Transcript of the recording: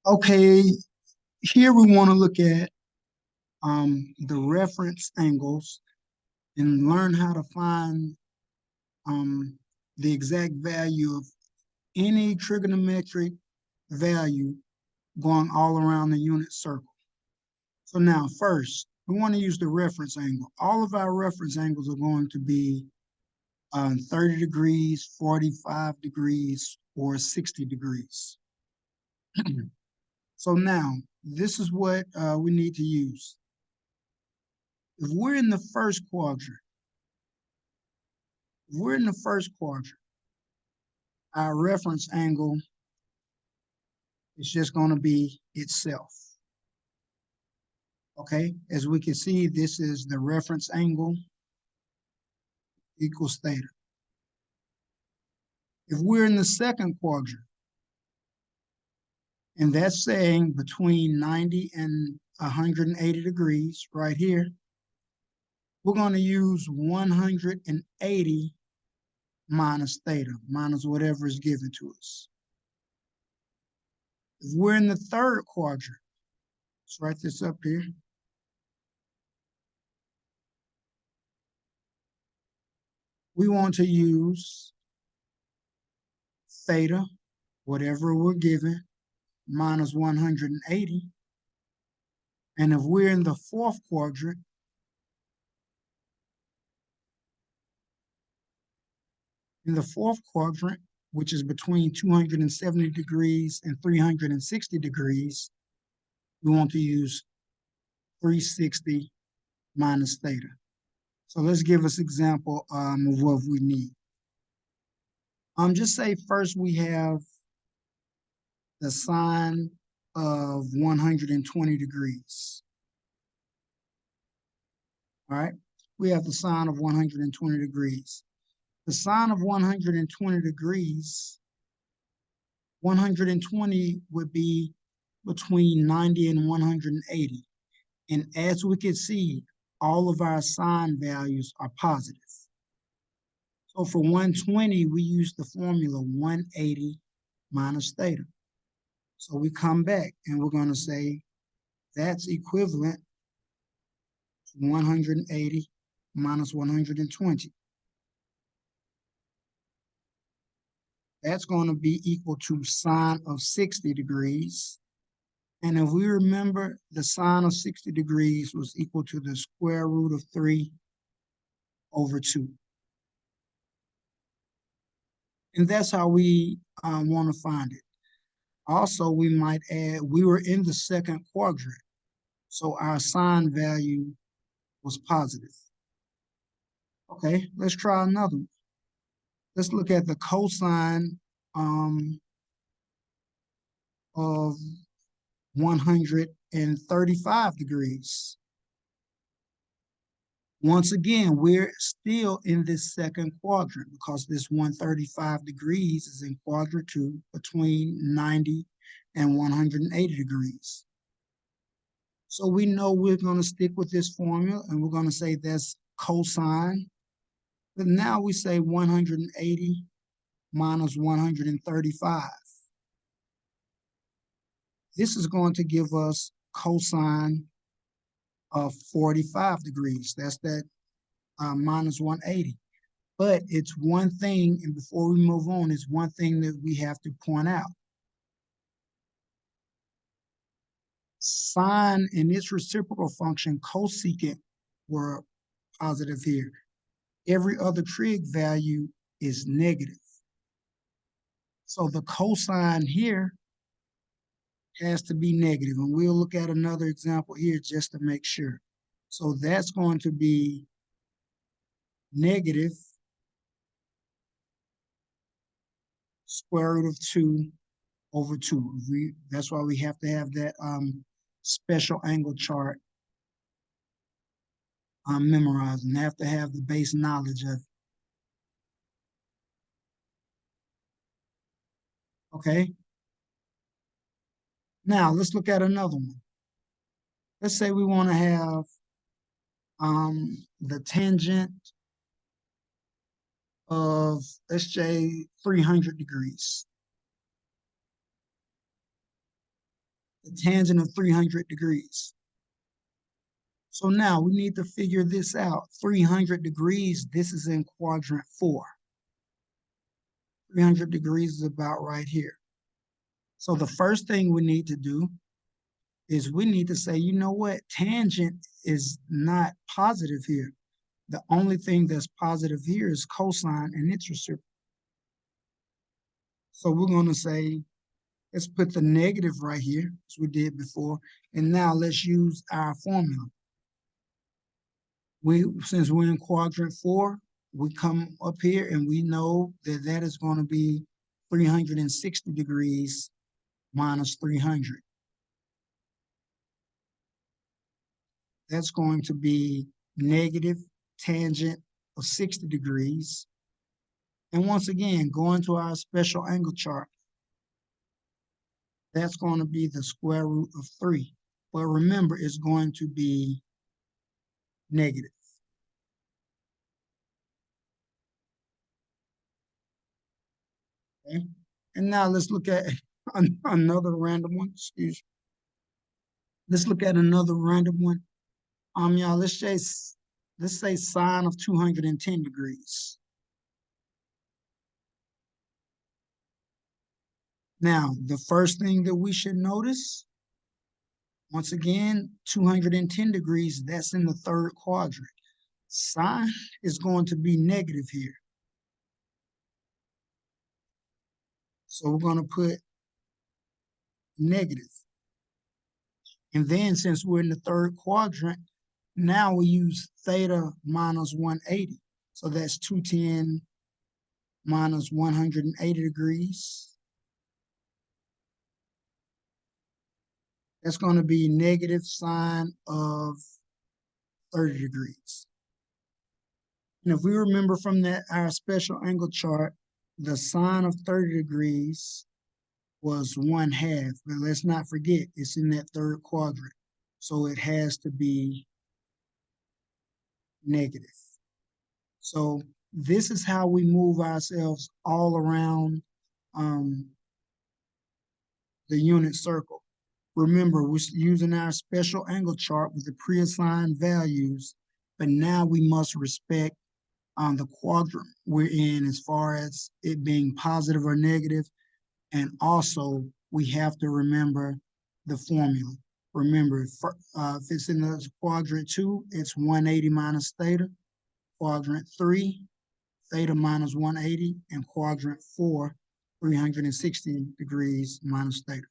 Okay, here we want to look at the reference angles and learn how to find um, the exact value of any trigonometric value going all around the unit circle. So now first, we want to use the reference angle. All of our reference angles are going to be 30 degrees, 45 degrees, or 60 degrees. So now, this is what we need to use. If we're in the first quadrant, our reference angle is just going to be itself. Okay, as we can see, this is the reference angle equals theta. If we're in the second quadrant, and that's saying between 90 and 180 degrees right here, we're going to use 180 minus theta, minus whatever is given to us. If we're in the third quadrant, let's write this up here. We want to use theta, whatever we're given, minus 180. And if we're in the fourth quadrant, which is between 270 degrees and 360 degrees, we want to use 360 minus theta. So let's give us an example of what we need. Just say first we have the sine of 120 degrees. All right, we have the sine of 120 degrees. The sine of 120 degrees, 120 would be between 90 and 180. And as we can see, all of our sine values are positive. So for 120, we use the formula 180 minus theta. So we come back and we're going to say that's equivalent to 180 minus 120. That's going to be equal to sine of 60 degrees. And if we remember, the sine of 60 degrees was equal to the square root of 3 over 2. And that's how we want to find it. Also, we might add, we were in the second quadrant, so our sine value was positive. Okay, let's try another one. Let's look at the cosine of 135 degrees. Once again, we're still in this second quadrant because this 135 degrees is in quadrant 2 between 90 and 180 degrees. So we know we're going to stick with this formula and we're going to say that's cosine. But now we say 180 minus 135. This is going to give us cosine of 45 degrees. That's that minus 180. But it's one thing, and before we move on, it's one thing that we have to point out. Sine and its reciprocal function, cosecant, were positive here. Every other trig value is negative. So the cosine here has to be negative, and we'll look at another example here just to make sure. So that's going to be negative square root of 2 over 2. That's why we have to have that special angle chart memorized and have to have the base knowledge of it. Okay? Now, let's look at another one. Let's say we want to have the tangent of, let's say, 300 degrees. the tangent of 300 degrees. So now we need to figure this out. 300 degrees, this is in quadrant 4. 300 degrees is about right here. So the first thing we need to do is we need to say, you know what, tangent is not positive here. The only thing that's positive here is cosine, and it's reciprocal. So we're going to say, let's put the negative right here, as we did before, and now let's use our formula. Since we're in quadrant 4, we come up here and we know that that is going to be 360 degrees minus 300. That's going to be negative tangent of 60 degrees. And once again, going to our special angle chart, that's going to be the square root of 3. But remember, it's going to be negative. Okay? And now let's look at another random one. Excuse me. Let's look at another random one. Y'all, let's say sine of 210 degrees. Now, the first thing that we should notice, once again, 210 degrees, that's in the third quadrant. Sine is going to be negative here. So we're going to put negative. And then since we're in the third quadrant, now we use theta minus 180. So that's 210 minus 180 degrees. That's going to be negative sine of 30 degrees. And if we remember from that our special angle chart, the sine of 30 degrees was 1/2. But let's not forget, it's in that third quadrant. So it has to be negative. So this is how we move ourselves all around the unit circle. Remember, we're using our special angle chart with the pre-assigned values, but now we must respect the quadrant we're in as far as it being positive or negative, and also we have to remember the formula. Remember, if it's in the quadrant 2, it's 180 minus theta. Quadrant 3, theta minus 180, and quadrant 4, 360 degrees minus theta.